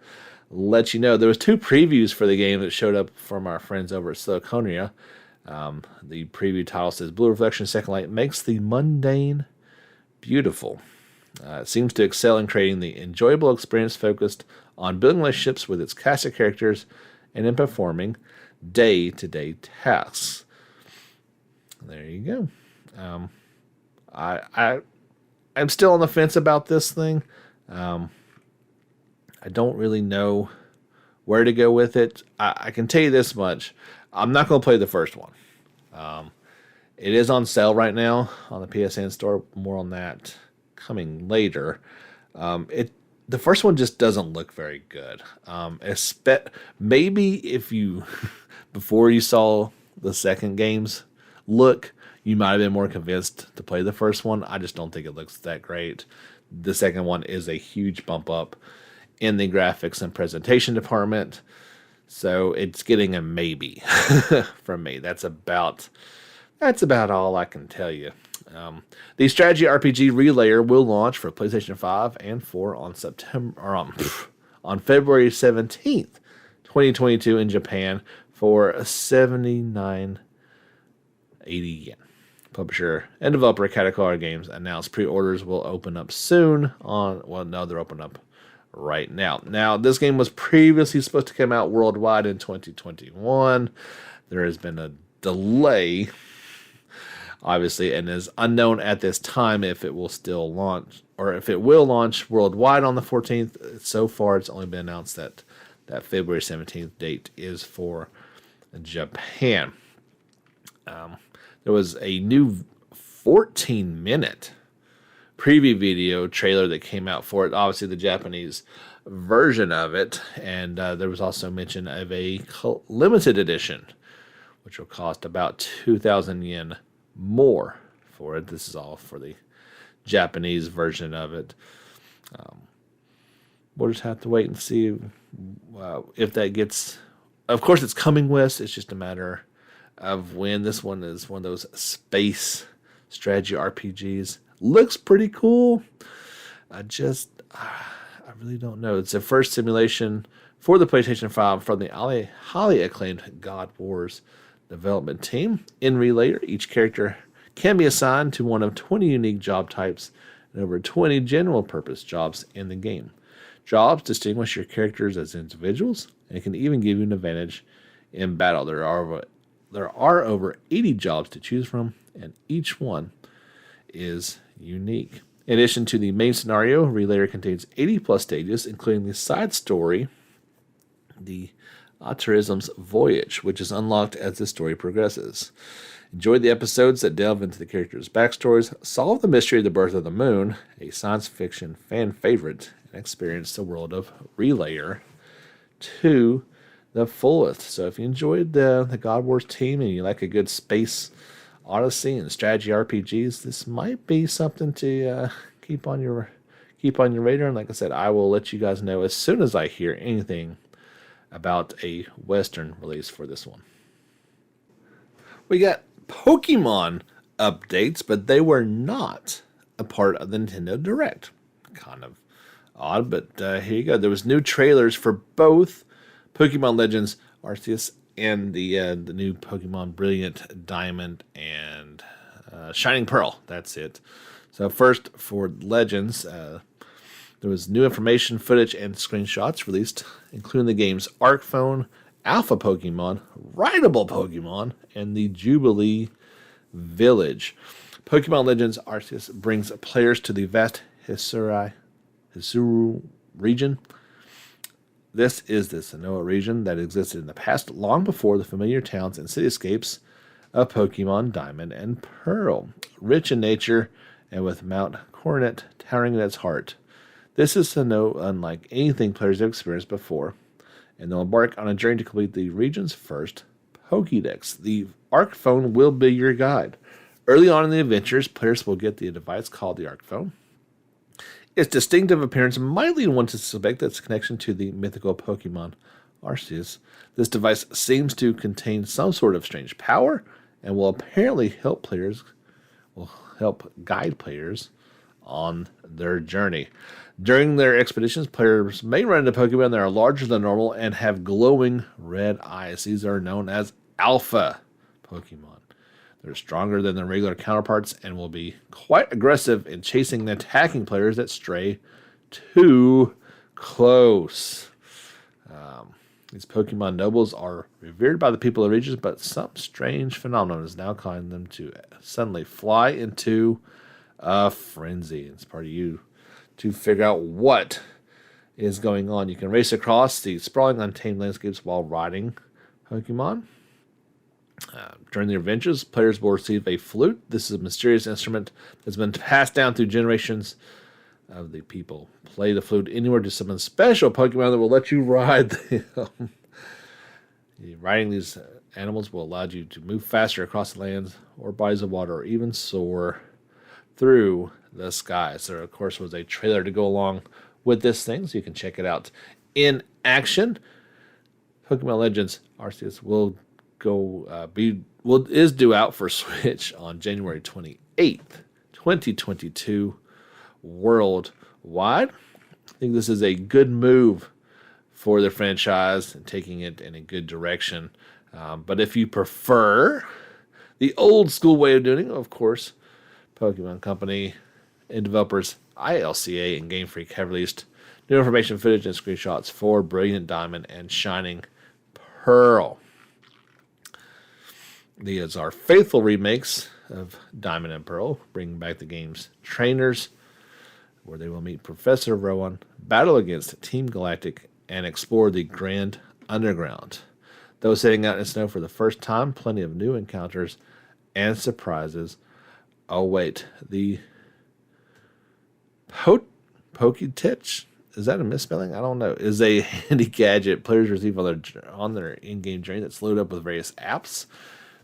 let you know. There was 2 previews for the game that showed up from our friends over at Silicon. The preview title says, "Blue Reflection Second Light makes the mundane beautiful." It seems to excel in creating the enjoyable experience focused on building relationships with its cast of characters and in performing day-to-day tasks. There you go. I'm still on the fence about this thing. I don't really know where to go with it. I can tell you this much. I'm not going to play the first one. It is on sale right now on the PSN store. More on that coming later. The first one just doesn't look very good. Maybe if you, before you saw the second game's look, you might have been more convinced to play the first one. I just don't think it looks that great. The second one is a huge bump up in the graphics and presentation department. So it's getting a maybe from me. That's about all I can tell you. The strategy RPG Relayer will launch for PlayStation 5 and 4 on on February 17th, 2022 in Japan for 79.80 yen. Publisher and developer Caligula Games announced pre-orders will open up soon they're open up right now. Now, this game was previously supposed to come out worldwide in 2021. There has been a delay, obviously, and is unknown at this time if it will still launch or if it will launch worldwide on the 14th. So far, it's only been announced that February 17th date is for Japan. There was a new 14-minute preview video trailer that came out for it, obviously the Japanese version of it, and there was also mention of a limited edition, which will cost about 2,000 yen more for it. This is all for the Japanese version of it. We'll just have to wait and see if that gets... Of course, it's coming west. It's just a matter of when. This one is one of those space strategy RPGs. Looks pretty cool. I really don't know. It's the first simulation for the PlayStation 5 from the highly acclaimed God Wars development team. In Relayer, each character can be assigned to one of 20 unique job types and over 20 general purpose jobs in the game. Jobs distinguish your characters as individuals and can even give you an advantage in battle. There are over 80 jobs to choose from, and each one is unique. In addition to the main scenario, Relayer contains 80 plus stages, including the side story, the Arceus' Voyage, which is unlocked as the story progresses. Enjoy the episodes that delve into the characters' backstories, solve the mystery of the birth of the moon, a science fiction fan favorite, and experience the world of Relayer to the fullest. So if you enjoyed the God Wars team and you like a good space odyssey and strategy RPGs, this might be something to keep on your radar. And like I said, I will let you guys know as soon as I hear anything about a Western release for this one. We got Pokemon updates, but they were not a part of the Nintendo Direct. Kind of odd, but here you go. There was new trailers for both Pokemon Legends Arceus and the new Pokemon Brilliant Diamond and Shining Pearl. That's it. So first, for Legends, there was new information, footage, and screenshots released, including the game's Arc Phone, Alpha Pokemon, Writable Pokemon, and the Jubilee Village. Pokemon Legends Arceus brings players to the vast Hisuru region. This is the Sinnoh region that existed in the past, long before the familiar towns and cityscapes of Pokemon Diamond and Pearl. Rich in nature and with Mount Coronet towering at its heart, this is Sinnoh unlike anything players have experienced before, and they'll embark on a journey to complete the region's first Pokédex. The Arc Phone will be your guide. Early on in the adventures, players will get the device called the Arc Phone. Its distinctive appearance might lead one to suspect its connection to the mythical Pokemon Arceus. This device seems to contain some sort of strange power and will apparently help guide players on their journey. During their expeditions, players may run into Pokemon that are larger than normal and have glowing red eyes. These are known as Alpha Pokemon. They're stronger than their regular counterparts and will be quite aggressive in chasing and attacking players that stray too close. These Pokemon nobles are revered by the people of regions, but some strange phenomenon is now causing them to suddenly fly into a frenzy. It's part of you to figure out what is going on. You can race across the sprawling, untamed landscapes while riding Pokemon. During the adventures, players will receive a flute. This is a mysterious instrument that's been passed down through generations of the people. Play the flute anywhere to summon special Pokemon that will let you ride them. Riding these animals will allow you to move faster across the lands or bodies of water, or even soar through the skies. There, of course, was a trailer to go along with this thing, so you can check it out in action. Pokemon Legends Arceus is due out for Switch on January 28th, 2022, worldwide. I think this is a good move for the franchise and taking it in a good direction. But if you prefer the old school way of doing it, of course, Pokemon Company and developers ILCA and Game Freak have released new information, footage, and screenshots for Brilliant Diamond and Shining Pearl. These are faithful remakes of Diamond and Pearl, bringing back the game's trainers, where they will meet Professor Rowan, battle against Team Galactic, and explore the Grand Underground. Though setting out in snow for the first time, plenty of new encounters and surprises await. The Poketich, is that a misspelling? I don't know. Is a handy gadget players receive on their in-game journey that's loaded up with various apps.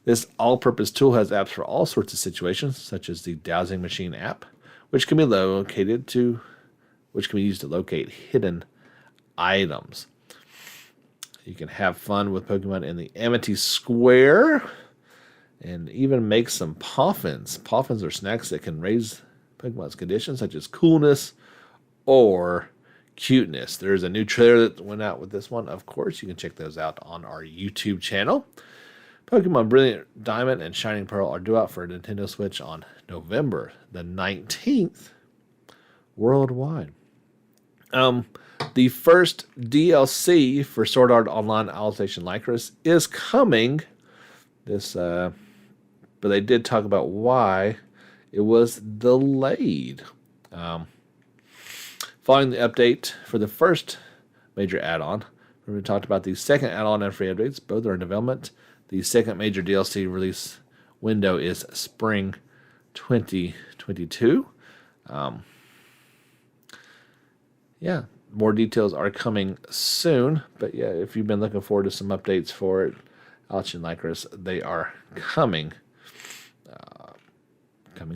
This all-purpose tool has apps for all sorts of situations, such as the Dowsing Machine app, which can be used to locate hidden items. You can have fun with Pokemon in the Amity Square, and even make some Poffins. Poffins are snacks that can raise Pokemon's conditions, such as coolness or cuteness. There's a new trailer that went out with this one. Of course, you can check those out on our YouTube channel. Pokemon Brilliant Diamond and Shining Pearl are due out for Nintendo Switch on November the 19th worldwide. The first DLC for Sword Art Online Alicization Lycris is coming. But they did talk about why it was delayed. Following the update for the first major add-on, we talked about the second add-on and free updates. Both are in development. The second major DLC release window is spring 2022. More details are coming soon. But yeah, if you've been looking forward to some updates for it, Alicization Lycris, they are coming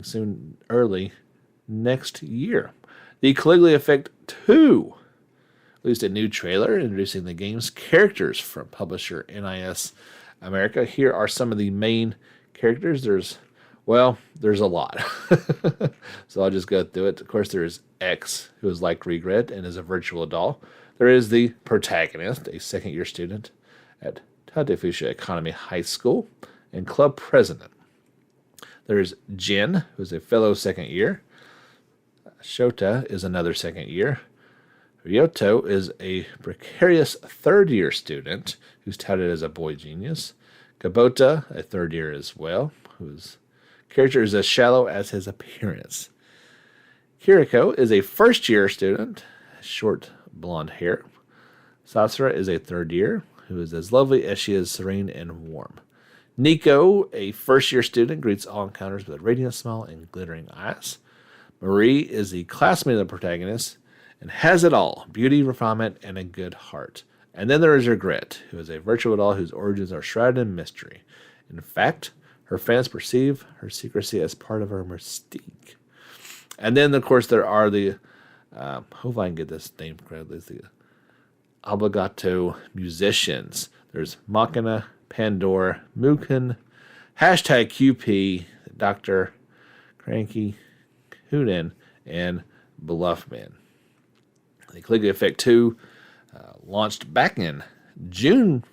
soon, early next year. The Caligula Effect 2 released a new trailer introducing the game's characters from publisher NIS America. Here are some of the main characters. There's a lot. So I'll just go through it. Of course, there is X, who is like Regret and is a virtual doll. There is the protagonist, a second-year student at Tatefusha Economy High School and club president. There is Jin, who is a fellow second year. Shota is another second year. Ryoto is a precarious third-year student who's touted as a boy genius. Kubota, a third year as well, whose character is as shallow as his appearance. Kiriko is a first-year student, short blonde hair. Sasura is a third year, who is as lovely as she is serene and warm. Nico, a first-year student, greets all encounters with a radiant smile and glittering eyes. Marie is the classmate of the protagonist and has it all: beauty, refinement, and a good heart. And then there is Regret, who is a virtual doll whose origins are shrouded in mystery. In fact, her fans perceive her secrecy as part of her mystique. And then, of course, there are the, hope I can get this name correctly, the Obligato musicians. There's Machina, Pandora, Mukun, #QP, Dr. Cranky, Huden, and Bluffman. The Caligula Effect 2 launched back in June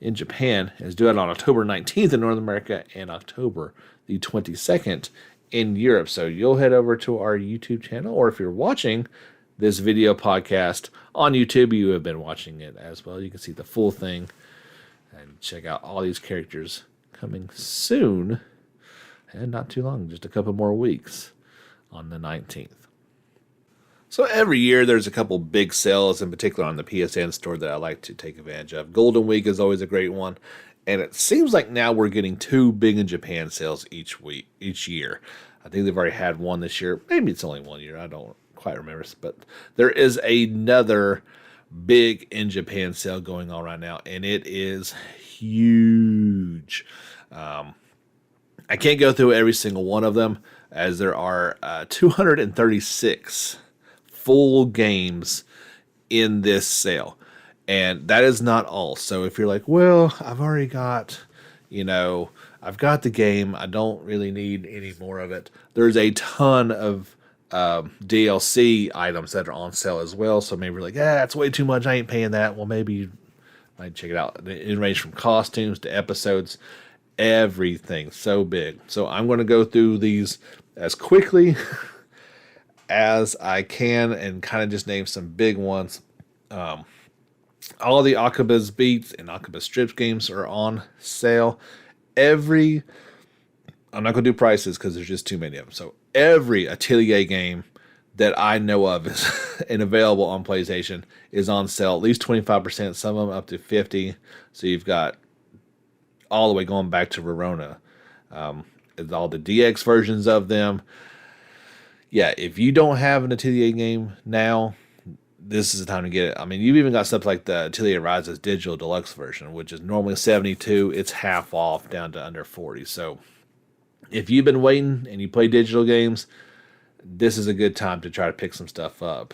in Japan and is due out on October 19th in North America and October the 22nd in Europe. So you'll head over to our YouTube channel, or if you're watching this video podcast on YouTube, you have been watching it as well. You can see the full thing and check out all these characters coming soon, and not too long, just a couple more weeks on the 19th. So every year there's a couple big sales, in particular on the PSN store, that I like to take advantage of. Golden Week is always a great one, and it seems like now we're getting two Big in Japan sales each year. I think they've already had one this year. Maybe it's only 1 year. I don't quite remember, but there is another Big in Japan sale going on right now, and it is huge. I can't go through every single one of them, as there are 236 full games in this sale. And that is not all. So if you're like, well, I've already got, I've got the game, I don't really need any more of it. There's a ton of DLC items that are on sale as well. So maybe you're like, yeah, it's way too much. I ain't paying that. Well, maybe you might check it out. It ranges from costumes to episodes, everything so big. So I'm going to go through these as quickly as I can and kind of just name some big ones. All the Akaba's Beats and Akaba's Strips games are on sale. I'm not going to do prices because there's just too many of them. So every Atelier game that I know of is and available on PlayStation is on sale, at least 25%, some of them up to 50%. So you've got all the way going back to Verona. All the DX versions of them. Yeah, if you don't have an Atelier game now, this is the time to get it. I mean, you've even got stuff like the Atelier Rises Digital Deluxe version, which is normally $72. It's half off down to under $40. So if you've been waiting and you play digital games, this is a good time to try to pick some stuff up.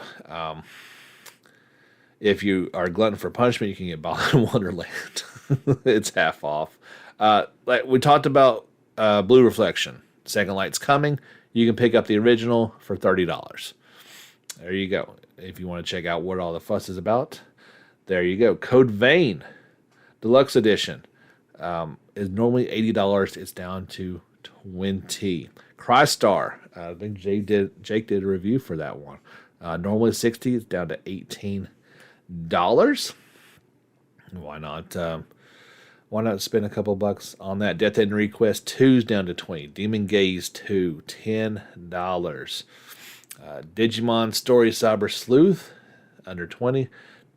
If you are a glutton for punishment, you can get Balan Wonderland. It's half off. Like we talked about Blue Reflection. Second Light's coming. You can pick up the original for $30. There you go. If you want to check out what all the fuss is about, there you go. Code Vein Deluxe Edition is normally $80. It's down to $20. Crystar. I think Jake did a review for that one. Normally $60. It's down to $18. Why not? Why not spend a couple bucks on that? Death End Request 2's down to $20. Demon Gaze 2, $10. Digimon Story Cyber Sleuth, under $20.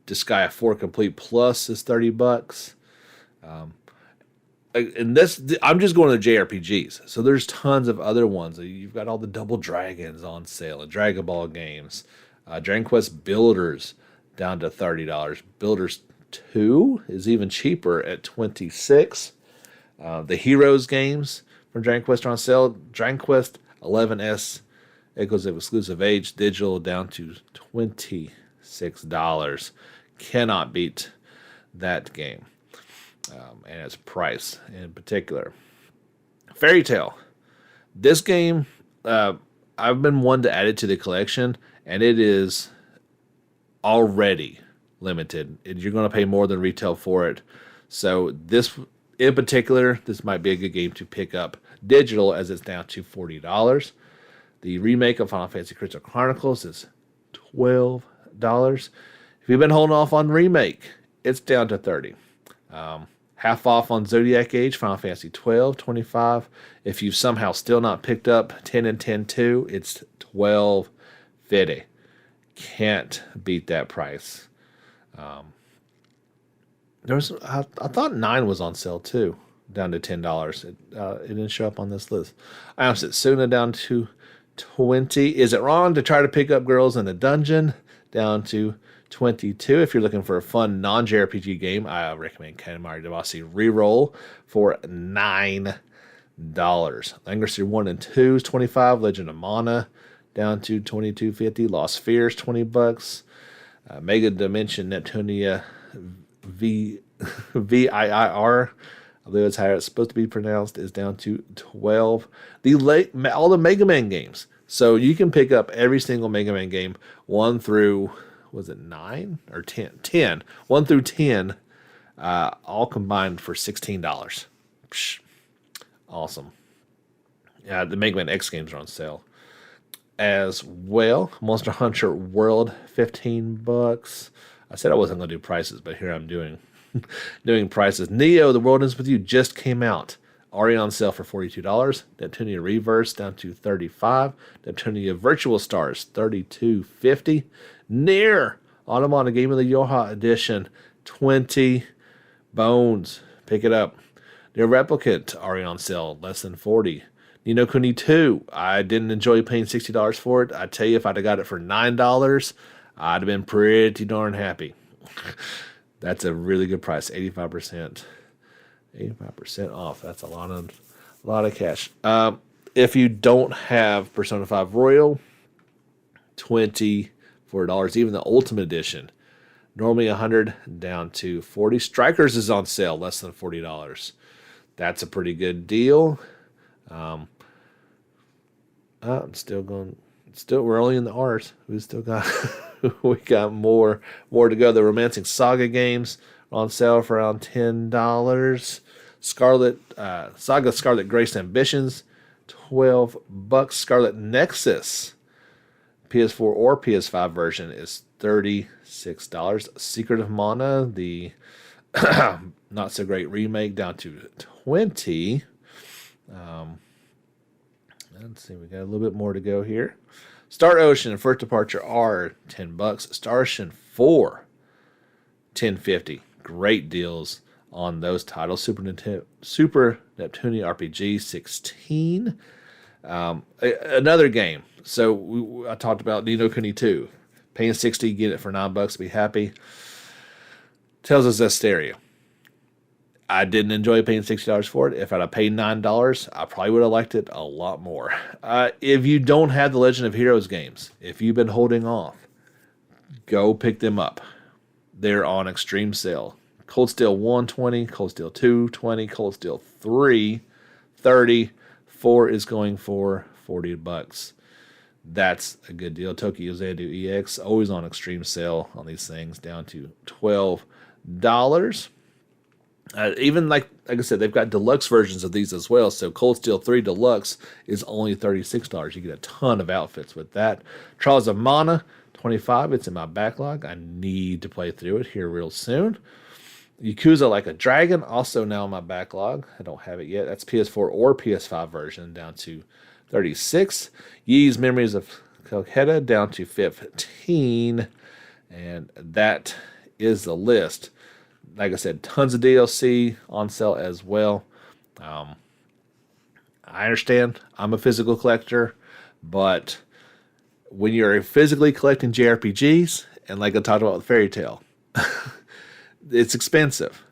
Disgaea 4 Complete Plus is $30. And this, I'm just going to JRPGs. So there's tons of other ones. You've got all the Double Dragons on sale, and Dragon Ball games. Dragon Quest Builders down to $30. Builders 2 is even cheaper at $26. The Heroes games from Dragon Quest are on sale. Dragon Quest 11S Echoes of Exclusive Age digital down to $26. Cannot beat that game. And its price in particular. Fairy Tail. This game, I've been one to add it to the collection, and it is already limited. You're going to pay more than retail for it. So this, in particular, this might be a good game to pick up digital as it's down to $40. The remake of Final Fantasy Crystal Chronicles is $12. If you've been holding off on remake, it's down to $30. Half off on Zodiac Age, Final Fantasy 12, $25. If you've somehow still not picked up 10 and 10 2, it's $12.50. Can't beat that price. I thought 9 was on sale too, down to $10. It didn't show up on this list. I announced it Suna down to $20. Is it wrong to try to pick up Girls in the Dungeon down to $22? If you're looking for a fun non-JRPG game, I recommend Katamari Damacy Reroll for $9. Languster 1 and 2 is $25. Legend of Mana down to $22.50. Lost Fears $20. Mega Dimension Neptunia VIIR, I believe that's how it's supposed to be pronounced, is down to $12. All the Mega Man games. So you can pick up every single Mega Man game, 1 through, was it 9 or 10? 10. 1 through 10, all combined for $16. Psh, awesome. Yeah, the Mega Man X games are on sale as well. Monster Hunter World, $15. I said I wasn't going to do prices, but here I'm doing prices. Neo, The World Ends With You just came out. Already on sale for $42. Neptunia Reverse down to $35. Neptunia Virtual Stars, $32.50. Nier Automata Game of the Yoha Edition, $20. Bones, pick it up. Nier Replicant, already on sale, less than $40. Ni no Kuni 2, I didn't enjoy paying $60 for it. I tell you, if I'd have got it for $9, I'd have been pretty darn happy. That's a really good price, 85%. 85% off. That's a lot of cash. If you don't have Persona 5 Royal, $24. Even the Ultimate Edition, normally $100 down to $40. Strikers is on sale, less than $40. That's a pretty good deal. I'm still going. Still, we're only in the R's. We still got we got more to go. The Romancing Saga games are on sale for around $10. Scarlet Saga Scarlet Grace Ambitions, $12. Scarlet Nexus, PS4 or PS5 version is $36. Secret of Mana, the not so great remake, down to $20. Let's see, we got a little bit more to go here. Star Ocean and First Departure are $10. Star Ocean 4, $10.50. Great deals on those titles. Super Neptunia RPG, $16. Another game. So I talked about Ni no Kuni 2. Paying $60, get it for $9, be happy. Tales of Zestiria. I didn't enjoy paying $60 for it. If I'd have paid $9, I probably would have liked it a lot more. If you don't have the Legend of Heroes games, if you've been holding off, go pick them up. They're on extreme sale. Cold Steel 1, $20, Cold Steel 2, $20, Cold Steel 3, $30, 4 is going for $40. That's a good deal. Tokyo Xanadu EX, always on extreme sale on these things, down to $12. Even like I said, they've got deluxe versions of these as well. So Cold Steel 3 Deluxe is only $36. You get a ton of outfits with that. Trials of Mana, $25. It's in my backlog. I need to play through it here real soon. Yakuza Like a Dragon, also now in my backlog. I don't have it yet. That's PS4 or PS5 version, down to $36. Ys Memories of Calcutta, down to $15. And that is the list. Like I said, tons of DLC on sale as well. I understand I'm a physical collector, but when you're physically collecting JRPGs, and like I talked about with Fairy Tail, it's expensive.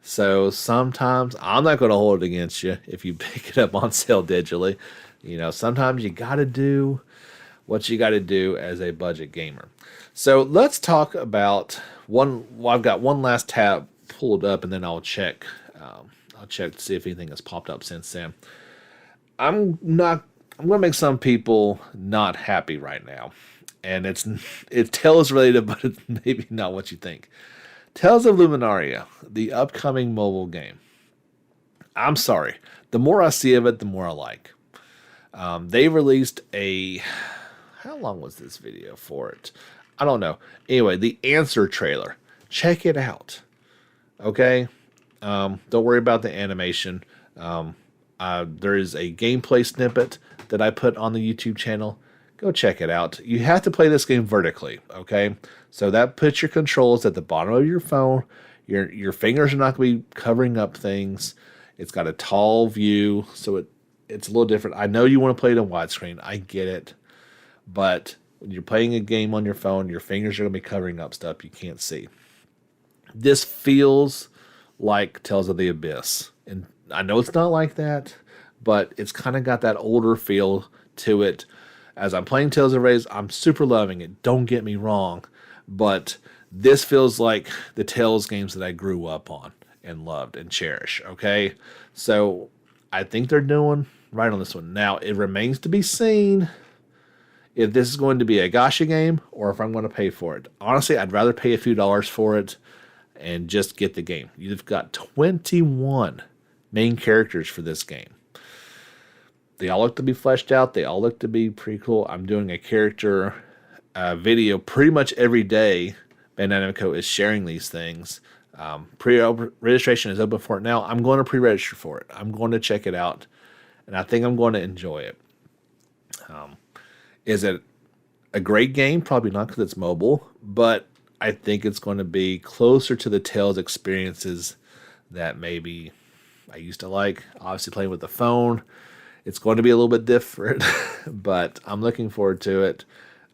So sometimes I'm not going to hold it against you if you pick it up on sale digitally. You know, sometimes you got to do what you got to do as a budget gamer. So let's talk about one. Well, I've got one last tab pulled up, and then I'll check. I'll check to see if anything has popped up since then. I'm going to make some people not happy right now, and it's Tales related, but it's maybe not what you think. Tales of Luminaria, the upcoming mobile game. I'm sorry. The more I see of it, the more I like. They released a... How long was this video for it? I don't know. Anyway, the answer trailer. Check it out. Okay? Don't worry about the animation. There is a gameplay snippet that I put on the YouTube channel. Go check it out. You have to play this game vertically, okay? So that puts your controls at the bottom of your phone. Your fingers are not going to be covering up things. It's got a tall view, so it's a little different. I know you want to play it in widescreen. I get it. But when you're playing a game on your phone, your fingers are going to be covering up stuff you can't see. This feels like Tales of the Abyss. And I know it's not like that, but it's kind of got that older feel to it. As I'm playing Tales of Abyss, I'm super loving it. Don't get me wrong. But this feels like the Tales games that I grew up on and loved and cherish. Okay? So I think they're doing right on this one. Now, it remains to be seen if this is going to be a gacha game or if I'm going to pay for it. Honestly, I'd rather pay a few dollars for it and just get the game. You've got 21 main characters for this game. They all look to be fleshed out. They all look to be pretty cool. I'm doing a character video pretty much every day. Bandai Namco is sharing these things. Pre-registration is open for it now. I'm going to pre-register for it. I'm going to check it out, and I think I'm going to enjoy it. Is it a great game? Probably not because it's mobile, but I think it's going to be closer to the Tales experiences that maybe I used to like. Obviously, playing with the phone, it's going to be a little bit different, but I'm looking forward to it.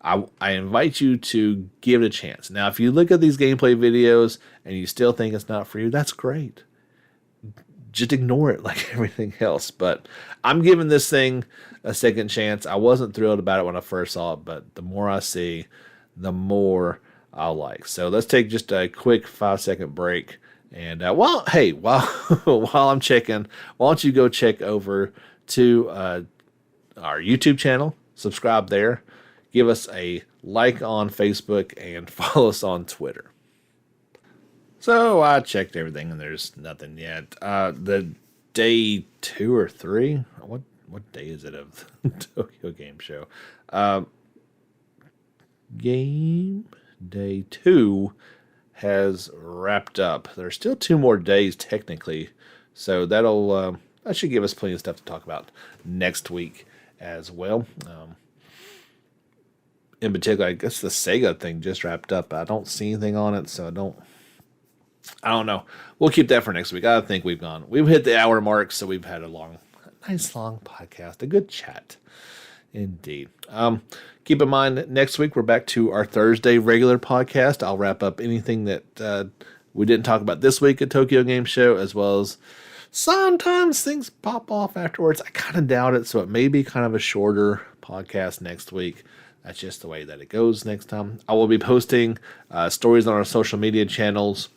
I invite you to give it a chance. Now, if you look at these gameplay videos and you still think it's not for you, that's great. Just ignore it like everything else. But I'm giving this thing a second chance. I wasn't thrilled about it when I first saw it, but the more I see, the more I like. So let's take just a quick 5-second break. And while I'm checking, why don't you go check over to our YouTube channel, subscribe there. Give us a like on Facebook and follow us on Twitter. So I checked everything and there's nothing yet. The day 2 or 3, what day is it of the Tokyo Game Show? Game day 2 has wrapped up. There's still 2 more days technically, so that should give us plenty of stuff to talk about next week as well. In particular, I guess the Sega thing just wrapped up. I don't see anything on it, so I don't know. We'll keep that for next week. I think we've hit the hour mark, so we've had a nice long podcast, a good chat. Indeed. Keep in mind, next week we're back to our Thursday regular podcast. I'll wrap up anything that we didn't talk about this week at Tokyo Game Show, as well as sometimes things pop off afterwards. I kind of doubt it, so it may be kind of a shorter podcast next week. That's just the way that it goes next time. I will be posting stories on our social media channels,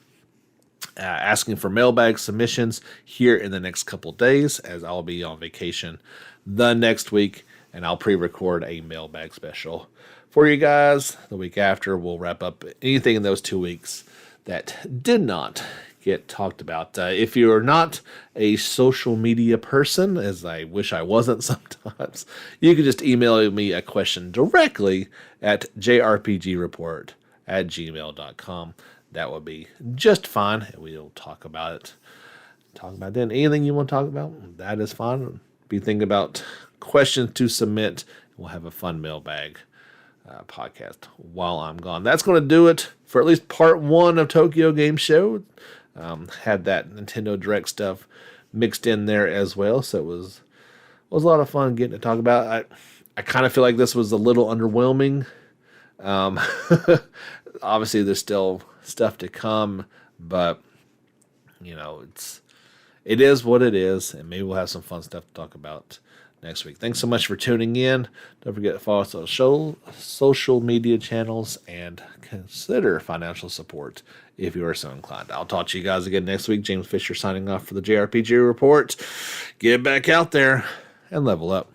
asking for mailbag submissions here in the next couple days, as I'll be on vacation the next week, and I'll pre-record a mailbag special for you guys the week after. We'll wrap up anything in those 2 weeks that did not get talked about. If you're not a social media person, as I wish I wasn't sometimes, you can just email me a question directly at jrpgreport@gmail.com. That would be just fine, and we'll talk about it. Talk about then anything you want to talk about, that is fine. Be thinking about questions to submit. We'll have a fun mailbag podcast while I'm gone. That's going to do it for at least part 1 of Tokyo Game Show. Had that Nintendo Direct stuff mixed in there as well, so it was a lot of fun getting to talk about. I kind of feel like this was a little underwhelming. Obviously, there's still stuff to come, but it is what it is, and maybe we'll have some fun stuff to talk about next week. Thanks so much for tuning in. Don't forget to follow us on social media channels and consider financial support if you are so inclined. I'll talk to you guys again next week. James Fisher signing off for the JRPG Report. Get back out there and level up.